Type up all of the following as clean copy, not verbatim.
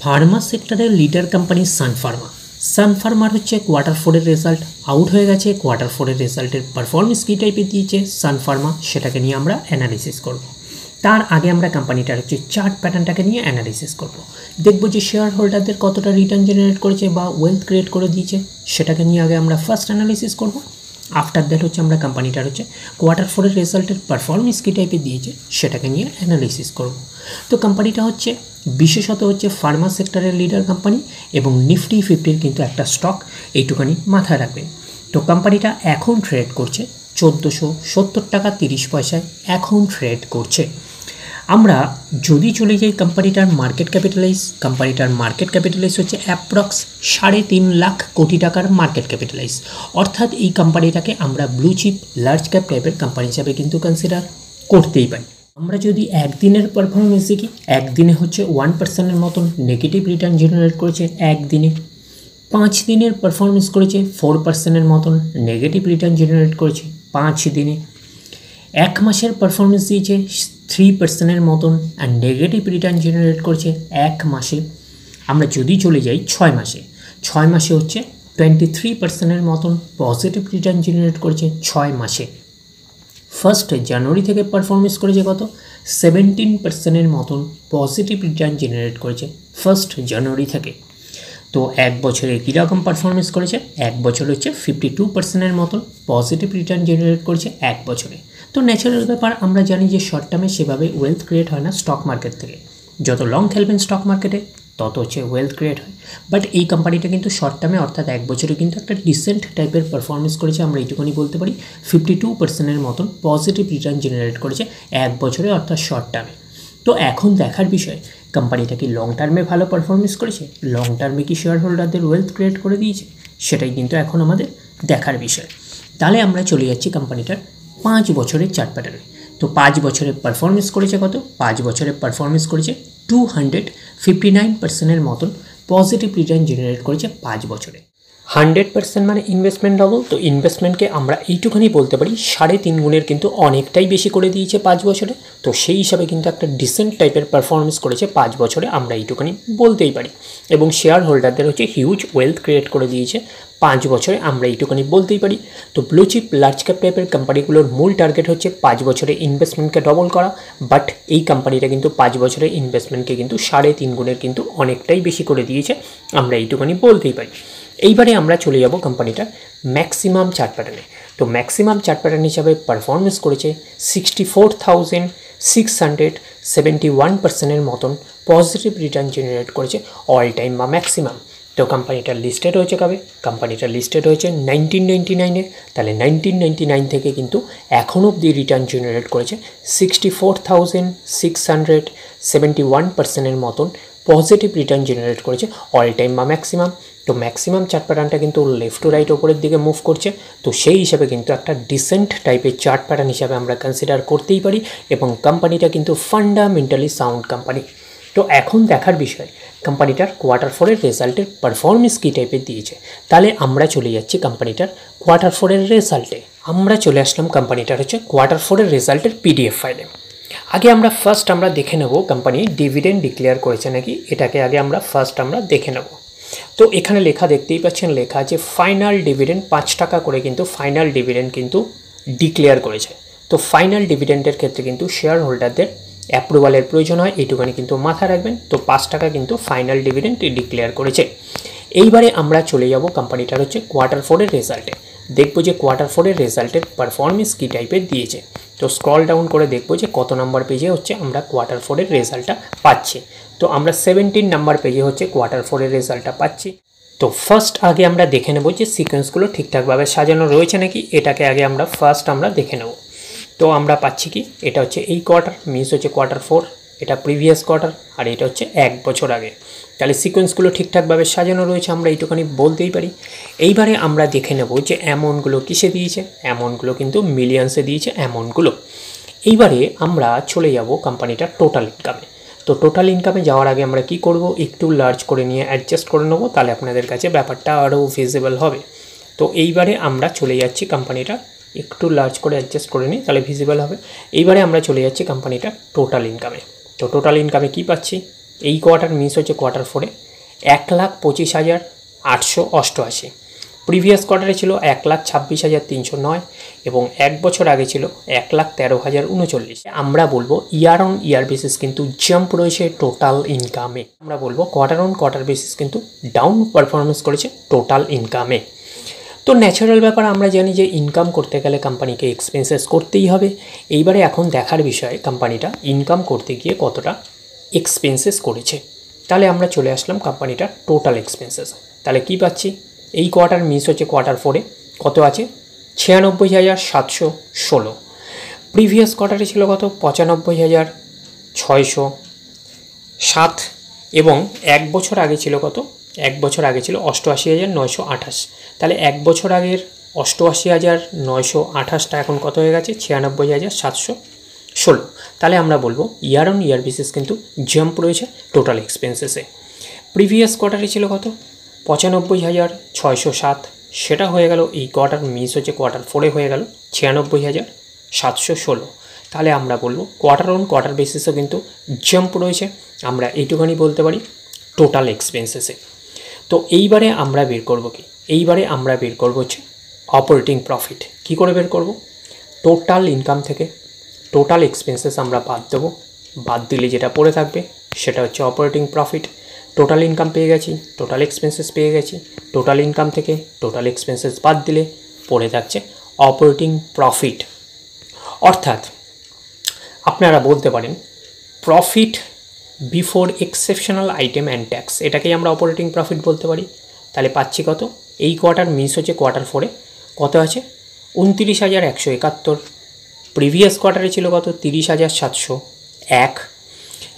Pharma সেক্টরের leader company সান farmer হচ্ছে quarter ফোরের রেজাল্ট আউট হয়ে গেছে। কোয়ার্টার ফোরের রেজাল্টের পারফরমেন্স কী টাইপের দিয়েছে সান ফার্মা, সেটাকে নিয়ে আমরা অ্যানালিসিস করব। তার আগে আমরা কোম্পানিটার হচ্ছে চার্ট প্যাটার্নটাকে নিয়ে অ্যানালিসিস করব। দেখব যে শেয়ার হোল্ডারদের কতটা রিটার্ন জেনারেট করেছে বা ওয়েলথ ক্রিয়েট করে দিয়েছে, সেটাকে নিয়ে আগে আমরা ফার্স্ট অ্যানালিসিস করব। আফটার দ্যাট হচ্ছে আমরা কোম্পানিটার হচ্ছে কোয়ার্টার ফোরের রেজাল্টের পারফরমেন্স কী টাইপের দিয়েছে সেটাকে নিয়ে অ্যানালিসিস করব। তো কোম্পানিটা হচ্ছে বিশেষত হচ্ছে ফার্মা সেক্টরের লিডার কোম্পানি এবং নিফটি 50-র কিন্তু একটা স্টক, এইটুখানি মাথায় রাখবেন। তো কোম্পানিটা এখন ট্রেড করছে 1470 টাকা 30 পয়সায় এখন ট্রেড করছে। আমরা যদি চলে যাই কোম্পানিটার মার্কেট ক্যাপিটালাইজ হচ্ছে অ্যাপ্রক্স 3.5 লাখ কোটি টাকার মার্কেট ক্যাপিটালাইজ, অর্থাৎ এই কোম্পানিটাকে আমরা ব্লু চিপ লার্জ ক্যাপ টাইপের কোম্পানি হিসাবে কিন্তু কনসিডার করতেই পারি। আমরা যদি একদিনের পারফরমেন্স দেখি, একদিনে হচ্ছে 1%-এর মতন নেগেটিভ রিটার্ন জেনারেট করেছে। একদিনে 5 দিনের পারফরমেন্স করেছে 4%-এর মতন নেগেটিভ রিটার্ন জেনারেট করেছে 5 দিনে। 1 মাসের পারফরমেন্স দিয়েছে 3%-এর মতন আর নেগেটিভ রিটার্ন জেনারেট করেছে 1 মাসে। আমরা যদি চলে যাই 6 মাসে হচ্ছে 23%-এর মতন পজিটিভ রিটার্ন জেনারেট করেছে 6 মাসে। 1 জানুয়ারি থেকে পারফরমেন্স করেছে কত 17%-এর মতন পজিটিভ রিটার্ন জেনারেট করেছে 1 জানুয়ারি থেকে। তো 1 বছরে কীরকম পারফরমেন্স করেছে, 1 বছর হচ্ছে 52%-এর মতন পজিটিভ রিটার্ন জেনারেট করেছে 1 বছরে। তো ন্যাচারাল ব্যাপার, আমরা জানি যে শর্ট টার্মে সেভাবে ওয়েলথ ক্রিয়েট হয় না স্টক মার্কেট থেকে। যত লং খেলবেন স্টক মার্কেটে তত হচ্ছে ওয়েলথ ক্রিয়েট হয়। বাট এই কোম্পানিটা কিন্তু শর্ট টার্মে অর্থাৎ 1 বছরে কিন্তু একটা ডিসেন্ট টাইপের পারফরমেন্স করেছে। আমরা এইটুকুনি বলতে পারি 52%-এর মতন পজিটিভ রিটার্ন জেনারেট করেছে 1 বছরে অর্থাৎ শর্ট টার্মে। তো এখন দেখার বিষয় কোম্পানিটা কি লং টার্মে ভালো পারফরমেন্স করেছে, লং টার্মে কি শেয়ার হোল্ডারদের ওয়েলথ ক্রিয়েট করে দিয়েছে, সেটাই কিন্তু এখন আমাদের দেখার বিষয়। তাহলে আমরা চলে যাচ্ছি কোম্পানিটার 5 বছরের চার্ট প্যাটার্নে। তো 5 বছরে পারফরমেন্স করেছে কত, 5 বছরে পারফরমেন্স করেছে 259%-এর মতন পজিটিভ রিটার্ন জেনারেট করেছে 5 বছরে। 100% মানে ইনভেস্টমেন্ট ডবল। তো ইনভেস্টমেন্টকে আমরা এইটুখানি বলতে পারি 3.5 গুণের কিন্তু অনেকটাই বেশি করে দিয়েছে 5 বছরে। তো সেই হিসাবে কিন্তু একটা ডিসেন্ট টাইপের পারফরমেন্স করেছে 5 বছরে, আমরা এইটুখানি বলতেই পারি। এবং শেয়ার হোল্ডারদের হচ্ছে হিউজ ওয়েলথ ক্রিয়েট করে দিয়েছে 5 বছরে, আমরা এইটুখানি বলতেই পারি। তো ব্লু চিপ লার্জ ক্যাপ টাইপের কোম্পানিগুলোর মূল টার্গেট হচ্ছে 5 বছরে ইনভেস্টমেন্টকে ডবল করা। বাট এই কোম্পানিটা কিন্তু 5 বছরে ইনভেস্টমেন্টকে কিন্তু 3.5 গুণের কিন্তু অনেকটাই বেশি করে দিয়েছে, আমরা এইটুখানি বলতেই পারি। এইবারে আমরা চলে যাব কোম্পানিটার ম্যাক্সিমাম চার্ট প্যাটার্নে। তো ম্যাক্সিমাম চার্ট প্যাটার্ন হিসাবে পারফরমেন্স করেছে 64,671%-এর মতন পজিটিভ রিটার্ন জেনারেট করেছে অল টাইম বা ম্যাক্সিমাম। তো কোম্পানিটা লিস্টেড হয়েছে কবে, কোম্পানিটা লিস্টেড হয়েছে 1999-এ। তাহলে 1999 থেকে কিন্তু এখন অবধি রিটার্ন জেনারেট করেছে 64,671%-এর মতন পজিটিভ রিটার্ন জেনারেট করেছে অল টাইম বা ম্যাক্সিমাম। তো ম্যাক্সিমাম চার্ট প্যাটার্নটা কিন্তু লেফট টু রাইট ওপরের দিকে মুভ করছে। তো সেই হিসাবে কিন্তু একটা ডিসেন্ট টাইপের চার্ট প্যাটার্ন হিসাবে আমরা কনসিডার করতেই পারি এবং কোম্পানিটা কিন্তু ফান্ডামেন্টালি সাউন্ড কোম্পানি। তো এখন দেখার বিষয় কোম্পানিটার কোয়ার্টার ফোরের রেজাল্টের পারফরমেন্স কী টাইপের দিয়েছে। তাহলে আমরা চলে যাচ্ছি কোম্পানিটার কোয়ার্টার ফোরের রেজাল্টে। আমরা চলে আসলাম কোম্পানিটার হচ্ছে কোয়ার্টার ফোরের রেজাল্টের PDF ফাইলে। আগে আমরা ফার্স্ট দেখে নেব কোম্পানি ডিভিডেন্ড ডিক্লেয়ার করেছে নাকি, এটাকে আগে আমরা ফার্স্ট দেখে নেব। তো এখানে লেখা দেখতেই পাচ্ছেন, লেখা আছে ফাইনাল ডিভিডেন্ড 5 টাকা করে কিন্তু ফাইনাল ডিভিডেন্ড কিন্তু ডিক্লেয়ার করেছে। তো ফাইনাল ডিভিডেন্ডের ক্ষেত্রে কিন্তু শেয়ার হোল্ডারদের অ্যাপ্রুভালের প্রয়োজন হয়, এইটুখানি কিন্তু মাথায় রাখবেন। তো 5 টাকা কিন্তু ফাইনাল ডিভিডেন্ড ডিক্লেয়ার করেছে। এইবারে আমরা চলে যাব কোম্পানিটার হচ্ছে কোয়ার্টার ফোরের রেজাল্টে। দেখবো যে কোয়ার্টার ফোরের রেজাল্টের পারফরমেন্স কী টাইপের দিয়েছে। তো স্ক্রল ডাউন করে দেখবো যে কত নাম্বার পেজে হচ্ছে আমরা কোয়ার্টার ফোরের রেজাল্টটা পাচ্ছি। তো আমরা 17 নাম্বার পেজে হচ্ছে কোয়ার্টার ফোরের রেজাল্টটা পাচ্ছি। তো ফার্স্ট আগে আমরা দেখে নেব যে সিকোয়েন্সগুলো ঠিকঠাকভাবে সাজানো রয়েছে নাকি, এটাকে আগে আমরা ফার্স্ট দেখে নেব। তো আমরা পাচ্ছি কি, এটা হচ্ছে এই কোয়ার্টার, মিস হচ্ছে কোয়ার্টার 4, এটা প্রিভিয়াস কোয়ার্টার, আর এটা হচ্ছে 1 বছর আগে। তাহলে সিকোয়েন্সগুলো ঠিকঠাকভাবে সাজানো রয়েছে, আমরা এইটুখানি বলতেই পারি। এইবারে আমরা দেখে নেব যে অ্যামাউন্টগুলো কিসে দিয়েছে। অ্যামাউন্টগুলো কিন্তু মিলিয়ন্সে দিয়েছে অ্যামাউন্টগুলো। এইবারে আমরা চলে যাব কোম্পানিটার টোটাল ইনকামে। তো টোটাল ইনকামে যাওয়ার আগে আমরা কি করব, একটু লার্জ করে নিয়ে অ্যাডজাস্ট করে নেব, তাহলে আপনাদের কাছে ব্যাপারটা আরও ভিজিবল হবে। তো এইবারে আমরা চলে যাচ্ছি কোম্পানিটা একটু লার্জ করে অ্যাডজাস্ট করে নিই, তাহলে ভিজিবল হবে। এইবারে আমরা চলে যাচ্ছি কোম্পানিটার টোটাল ইনকামে। তো টোটাল ইনকামে কি পাচ্ছি, এই কোয়ার্টার মিস হচ্ছে কোয়ার্টার 4-এ 1,25,888। প্রিভিয়াস কোয়ার্টারে ছিল 1,26,309 এবং এক বছর আগে ছিল 1,13,039। আমরা বলবো ইয়ার অন ইয়ার বেসিস কিন্তু জাম্প রয়েছে টোটাল ইনকামে। আমরা বলবো কোয়ার্টার অন কোয়ার্টার বেসিস কিন্তু ডাউন পারফরমেন্স করেছে টোটাল ইনকামে। তো ন্যাচারাল ব্যাপার, আমরা জানি যে ইনকাম করতে গেলে কোম্পানিকে এক্সপেন্সেস করতেই হবে। এইবারে এখন দেখার বিষয় কোম্পানিটা ইনকাম করতে গিয়ে কতটা এক্সপেন্সেস করেছে। তাহলে আমরা চলে আসলাম কোম্পানিটার টোটাল এক্সপেন্সেস। তাহলে কি পাচ্ছি, এই কোয়ার্টার মিস হচ্ছে কোয়ার্টার 4-এ কত আছে 96,716। প্রিভিয়াস কোয়ার্টারে ছিল কত 95,607 এবং এক বছর আগে ছিল কত, এক বছর আগে ছিল 88,928। তাহলে এক বছর আগের 88,928টা এখন কত হয়ে গেছে 96,716। তাহলে আমরা বলবো ইয়ার অন ইয়ার বেসিস কিন্তু জাম্প রয়েছে টোটাল এক্সপেন্সেসে। প্রিভিয়াস কোয়ার্টারে ছিল কত 95,607, সেটা হয়ে গেল এই কোয়ার্টার মিস হচ্ছে কোয়ার্টার 4-এ হয়ে গেল 96,716। তাহলে আমরা বলবো কোয়ার্টার অন কোয়ার্টার বেসিসও কিন্তু জাম্প রয়েছে, আমরা এইটুখানি বলতে পারি টোটাল এক্সপেন্সেসে। তো এইবারে আমরা বের করব কি, এইবারে আমরা বের করব হচ্ছে অপারেটিং প্রফিট। কি করে বের করব, টোটাল ইনকাম থেকে টোটাল এক্সপেন্সেস আমরা বাদ দেবো, বাদ দিলে যেটা পড়ে থাকবে সেটা হচ্ছে অপারেটিং প্রফিট। টোটাল ইনকাম পেয়ে গেছি, টোটাল এক্সপেন্সেস পেয়ে গেছি, টোটাল ইনকাম থেকে টোটাল এক্সপেন্সেস বাদ দিলে পড়ে থাকছে অপারেটিং প্রফিট। অর্থাৎ আপনারা বলতে পারেন profit before exceptional item and tax, এটাকেই আমরা অপারেটিং প্রফিট বলতে পারি। তাহলে পাচ্ছি কত, এই কোয়ার্টার মিস হচ্ছে কোয়ার্টার 4-এ কত আছে 29,171। প্রিভিয়াস কোয়ার্টারে ছিল কত 30,701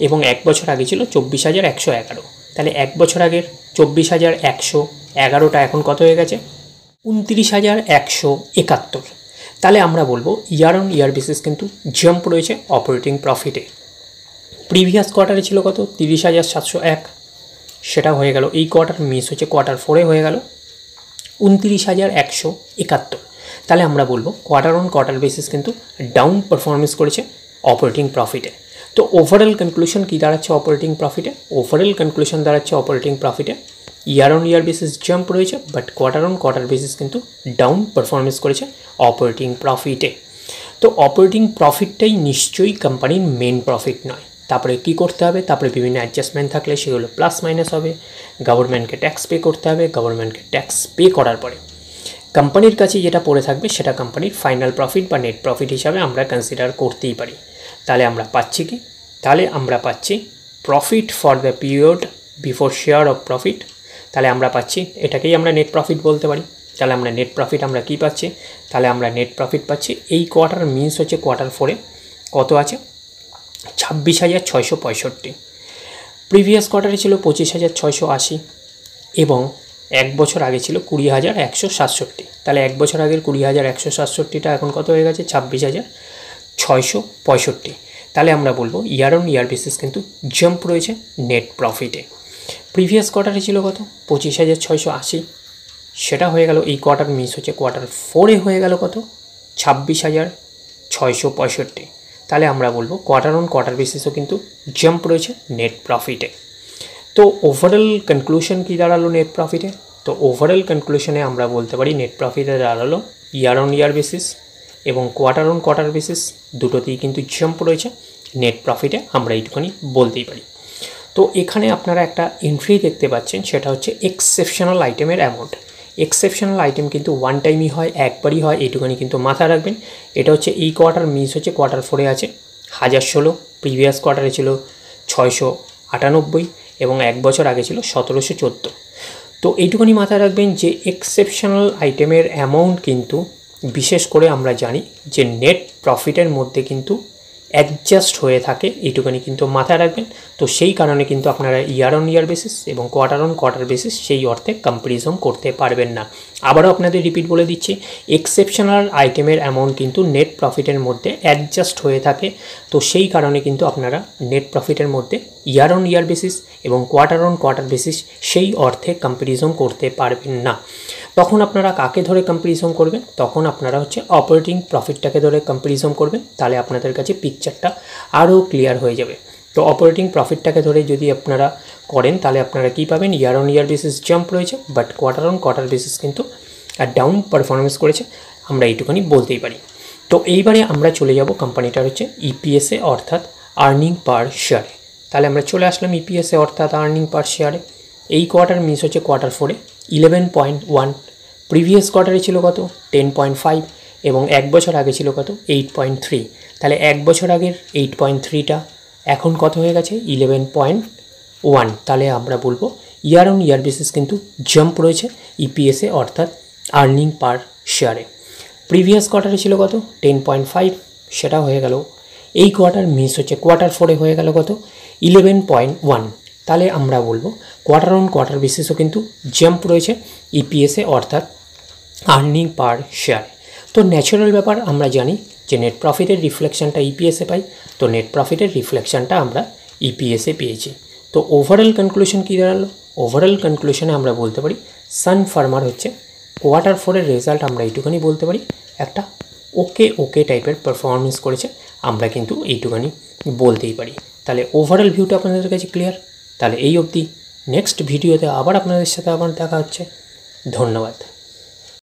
এবং এক বছর আগে ছিল 24,111। তাহলে এক বছর আগের 24,111টা এখন কত হয়ে গেছে 29,171। তাহলে আমরা বলবো ইয়ার অন ইয়ার বেসিস কিন্তু জাম্প রয়েছে অপারেটিং প্রফিটে। প্রিভিয়াস কোয়ার্টারে ছিল কত 30,701, সেটা হয়ে গেল এই কোয়ার্টার মিস হচ্ছে কোয়ার্টার 4-এ হয়ে গেল 29,171। তাহলে আমরা বলবো কোয়ার্টার অন কোয়ার্টার বেসিস কিন্তু ডাউন পারফরমেন্স করেছে অপারেটিং প্রফিটে। তো ওভারঅল কনক্লুশন কী দাঁড়াচ্ছে অপারেটিং প্রফিটে, ওভারঅল কনক্লুশন দাঁড়াচ্ছে অপারেটিং প্রফিটে year on year basis jump রয়েছে, but quarter on quarter basis কিন্তু ডাউন পারফরমেন্স করেছে অপারেটিং প্রফিটে। তো অপারেটিং প্রফিটটাই নিশ্চয়ই কোম্পানির মেন প্রফিট নয়। তারপরে কি করতে হবে, তারপরে বিভিন্ন অ্যাডজাস্টমেন্ট থাকলে সেগুলো প্লাস মাইনাস হবে, গভর্নমেন্টকে ট্যাক্স পে করতে হবে, গভর্নমেন্টকে ট্যাক্স পে করার পরে কোম্পানির কাছে যেটা পড়ে থাকবে সেটা কোম্পানির ফাইনাল প্রফিট বা নেট প্রফিট হিসাবে আমরা কনসিডার করতেই পারি। তাহলে আমরা পাচ্ছি কি, তাহলে আমরা পাচ্ছি profit for the period before share of profit. তাহলে আমরা পাচ্ছি এটাকেই আমরা নেট প্রফিট বলতে পারি। তাহলে আমরা নেট প্রফিট আমরা কী পাচ্ছি, তাহলে আমরা নেট প্রফিট পাচ্ছি এই কোয়ার্টার মিন্স হচ্ছে কোয়ার্টার 4-এ কত আছে 26,665। প্রিভিয়াস কোয়ার্টারে ছিল 25,680 এবং এক বছর আগে ছিল 20,167। তাহলে এক বছর আগের 20,167টা এখন কত হয়ে গেছে 26,665। তাহলে আমরা বলবো ইয়ার অন ইয়ার বেসিস কিন্তু জাম্প রয়েছে নেট প্রফিটে। প্রিভিয়াস কোয়ার্টারে ছিল কত 25,680, সেটা হয়ে গেল এই কোয়ার্টার মিস হচ্ছে কোয়ার্টার 4-এ হয়ে গেল কত 26,665। তাহলে আমরা বলবো কোয়ার্টার অন কোয়ার্টার বেসিসও কিন্তু জাম্প রয়েছে নেট প্রফিটে। তো ওভারঅল কনক্লুশন কী দাঁড়ালো নেট প্রফিটে, তো ওভারঅল কনক্লুশনে আমরা বলতে পারি নেট প্রফিটে দাঁড়ালো ইয়ার অন ইয়ার বেসিস এবং কোয়ার্টার অন কোয়ার্টার বেসিস দুটোতেই কিন্তু জাম্প রয়েছে নেট প্রফিটে, আমরা এইটুখানি বলতেই পারি। তো এখানে আপনারা একটা এন্ট্রি দেখতে পাচ্ছেন, সেটা হচ্ছে এক্সেপশনাল আইটেমের অ্যামাউন্ট। এক্সেপশনাল আইটেম কিন্তু ওয়ান টাইমই হয়, একবারই হয়, এইটুখানি কিন্তু মাথা রাখবেন। এটা হচ্ছে এই কোয়ার্টার মিস হচ্ছে কোয়ার্টার 4-এ আছে 1,016, প্রিভিয়াস কোয়ার্টারে ছিল 698 এবং এক বছর আগে ছিল 1,714। তো এইটুখানি মাথায় রাখবেন যে এক্সেপশনাল আইটেমের অ্যামাউন্ট কিন্তু বিশেষ করে আমরা জানি যে নেট প্রফিটের মধ্যে কিন্তু অ্যাডজাস্ট হয়ে থাকে, এইটুখানি কিন্তু মাথায় রাখবেন। তো সেই কারণে কিন্তু আপনারা ইয়ার অন ইয়ার বেসিস এবং কোয়ার্টার অন কোয়ার্টার বেসিস সেই অর্থে কম্প্যারিজন করতে পারবেন না। আবারও আপনাদের রিপিট বলে দিচ্ছি, এক্সেপশনাল আইটেমের অ্যামাউন্ট কিন্তু নেট প্রফিটের মধ্যে অ্যাডজাস্ট হয়ে থাকে। তো সেই কারণে কিন্তু আপনারা নেট প্রফিটের মধ্যে ইয়ার অন ইয়ার বেসিস এবং কোয়ার্টার অন কোয়ার্টার বেসিস সেই অর্থে কম্প্যারিজন করতে পারবেন না। তখন আপনারা কাকে ধরে কম্প্যারিজন করবেন, তখন আপনারা হচ্ছে অপারেটিং প্রফিটটাকে ধরে কম্প্যারিজন করবেন, তাহলে আপনাদের কাছে পিকচারটা আরও ক্লিয়ার হয়ে যাবে। তো অপারেটিং প্রফিটটাকে ধরে যদি আপনারা করেন তাহলে আপনারা কী পাবেন, year on year basis jump রয়েছে, but quarter on quarter basis কিন্তু ডাউন পারফরমেন্স করেছে, আমরা এইটুখানি বলতেই পারি। তো এইবারে আমরা চলে যাব কোম্পানিটার হচ্ছে ইপিএসে অর্থাৎ আর্নিং পার শেয়ারে। তাহলে আমরা চলে আসলাম ইপিএসে অর্থাৎ আর্নিং পার শেয়ারে। এই কোয়ার্টার মিস হচ্ছে কোয়ার্টার 4-এ 11.1, প্রিভিয়াস কোয়ার্টারে ছিল কত 10.5 এবং এক বছর আগে ছিল কত 8.3। তাহলে এক বছর আগের 8.3টা এখন কত হয়ে গেছে 11.1। তাহলে আমরা বলবো ইয়ার অন ইয়ার বেসিস কিন্তু জাম্প রয়েছে ইপিএসে অর্থাৎ আর্নিং পার শেয়ারে। প্রিভিয়াস কোয়ার্টারে ছিল কত 10.5, সেটা হয়ে গেল। এই কোয়ার্টার মিস হচ্ছে কোয়ার্টার 4-এ হয়ে গেল কত 11.1। তাহলে আমরা বলবো কোয়ার্টার অন কোয়ার্টার বেসিসও কিন্তু জাম্প রয়েছে ইপিএসে অর্থাৎ আর্নিং পার শেয়ারে। তো ন্যাচারাল ব্যাপার, আমরা জানি যে নেট প্রফিটের রিফ্লেকশনটা ইপিএসে পাই, তো নেট প্রফিটের রিফ্লেকশনটা আমরা ইপিএসে পেয়েছি। তো ওভারঅল কনক্লুশন কী দাঁড়ালো, ওভারঅল কনক্লুশনে আমরা বলতে পারি সান ফার্মার হচ্ছে কোয়ার্টার 4-এর রেজাল্ট আমরা এইটুখানি বলতে পারি একটা ওকে টাইপের পারফরমেন্স করেছে, আমরা কিন্তু এইটুখানি বলতেই পারি। তাহলে ওভারঅল ভিউটা আপনাদের কাছে ক্লিয়ার। তাহলে এই অবধি, নেক্সট ভিডিওতে আবার আপনাদের সাথে আবার দেখা হচ্ছে। ধন্যবাদ।